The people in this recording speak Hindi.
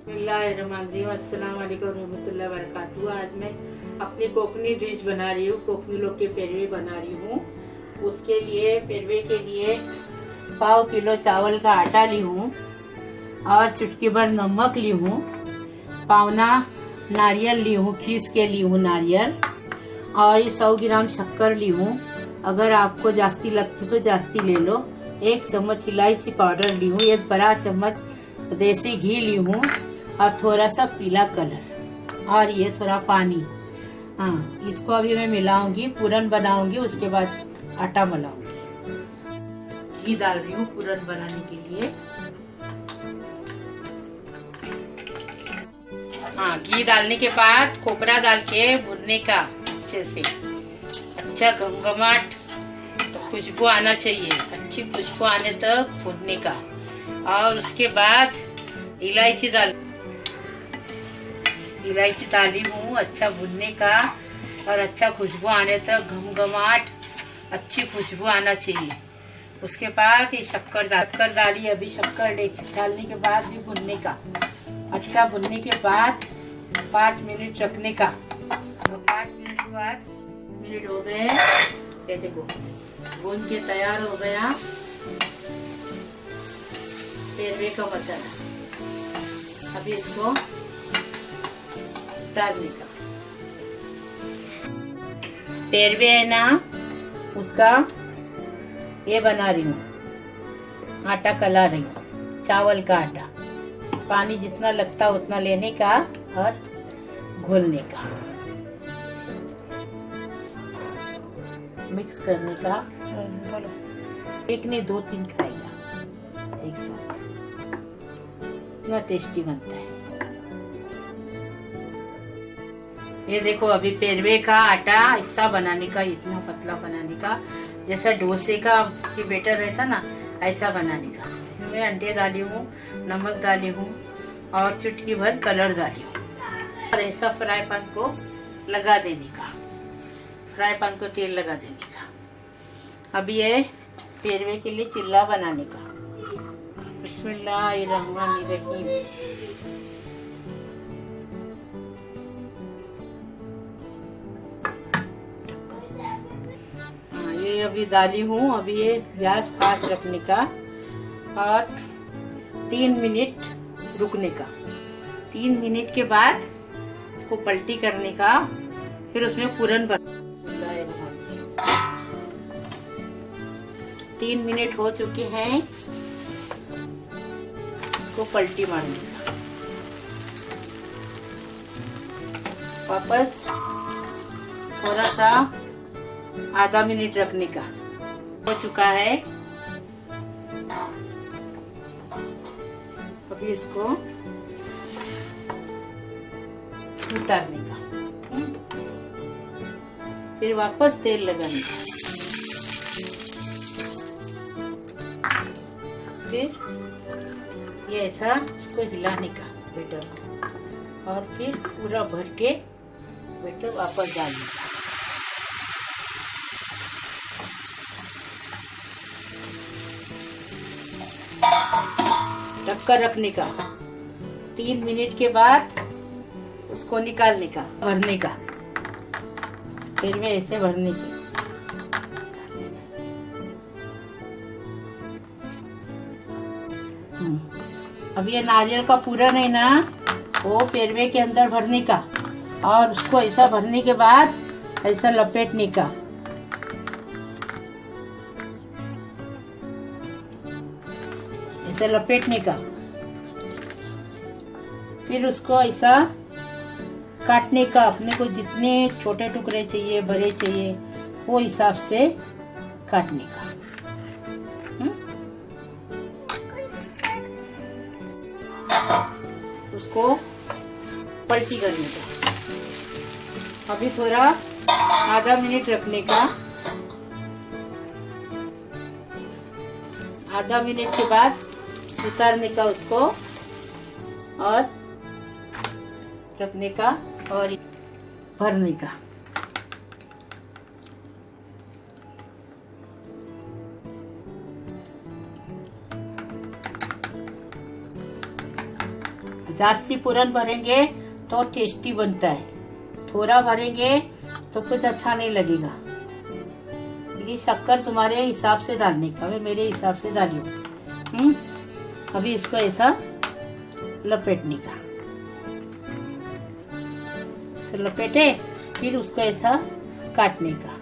बिस्मिल्लाहिर्रहमानिर्रहीम, अस्सलाम वालेकुम रहमतुल्लाहि व बरकातुहू। आज मैं अपनी कोकनी डिश बना रही हूँ। कोकनी लोग के पेरवे बना रही हूँ। उसके लिए पेरवे के लिए 1/4 किलो चावल का आटा ली हूँ और चुटकी भर नमक ली हूँ। पावना नारियल ली हूँ, खीस के ली हूँ नारियल। और ये 100 ग्राम शक्कर ली हूँ। अगर आपको जास्ती लगती तो जास्ती ले लो। 1 चम्मच इलायची पाउडर ली हूँ। 1 बड़ा चम्मच देसी घी ली हूँ और थोड़ा सा पीला कलर और ये थोड़ा पानी। हाँ, इसको अभी मैं मिलाऊंगी, पूरन बनाऊंगी, उसके बाद आटा मिलाऊंगी। घी डाल रही हूँ पूरन बनाने के लिए। हाँ, घी डालने के बाद खोपरा डाल के भुनने का अच्छे से। अच्छा घमघमाट तो खुशबू आना चाहिए, अच्छी खुशबू आने तक भुनने का। और उसके बाद इलायची डाली हूँ, अच्छा भुनने का। और अच्छा खुशबू आने तक घमघमाट अच्छी खुशबू आना चाहिए। उसके बाद ये शक्कर डाली। अभी शक्कर डालने के बाद भी भुनने का। अच्छा भुनने के बाद 5 मिनट रखने का। तो 5 मिनट के बाद मिनट हो गए, ये देखो भून के तैयार हो गया पेरवे का मसाला। अभी इसको उतारने का। पेरवे है ना, उसका ये बना रही हूँ, आटा कला रही हूँ, चावल का आटा। पानी जितना लगता उतना लेने का और घोलने का, मिक्स करने का। एक नहीं 2-3 खाएगा एक साथ, इतना टेस्टी बनता है। ये देखो अभी पेरवे का आटा ऐसा बनाने का, इतना पतला बनाने का, जैसा डोसे का भी बेटर रहता ना, ऐसा बनाने का। इसमें अंडे डाली हूँ, नमक डाली हूँ और चुटकी भर कलर डाली हूँ। और ऐसा फ्राई पैन को लगा देने का, फ्राई पैन को तेल लगा देने का। अभी ये पेरवे के लिए चिल्ला बनाने का। बिस्मिल्लाहिर्रहमानिर्रहीम। ये अभी डाली हूँ। अभी ये गैस फास्ट रखने का और 3 मिनट रुकने का। 3 मिनट के बाद इसको पलटी करने का, फिर उसमें पूरन भर। 3 मिनट हो चुके हैं, इसको पलटी मारने का। वापस थोड़ा सा आधा मिनट रखने का। हो चुका है। अभी इसको उतारने का, फिर वापस तेल लगाने का। फिर ये ऐसा इसको हिलाने का बेटर को, और फिर पूरा भर के बेटर वापस डालने का। ढककर रखने का। 3 मिनट के बाद उसको निकालने का, भरने का। फिर में ऐसे भरने की। अब ये नारियल का पूरन है ना, वो पेरवे के अंदर भरने का। और उसको ऐसा भरने के बाद ऐसा लपेटने का। ऐसा लपेटने का। फिर उसको ऐसा काटने का। अपने को जितने छोटे टुकड़े चाहिए, बड़े चाहिए, वो हिसाब से काटने का। उसको पलटी करने का। अभी थोड़ा आधा मिनट रखने का। आधा मिनट के बाद उतारने का उसको और रखने का और भरने का। जास्ती पूरन भरेंगे तो टेस्टी बनता है, थोड़ा भरेंगे तो कुछ अच्छा नहीं लगेगा। ये शक्कर तुम्हारे हिसाब से डालने का, मैं मेरे हिसाब से डाली हूँ। अभी इसको ऐसा लपेटने का, लपेटे फिर उसको ऐसा काटने का।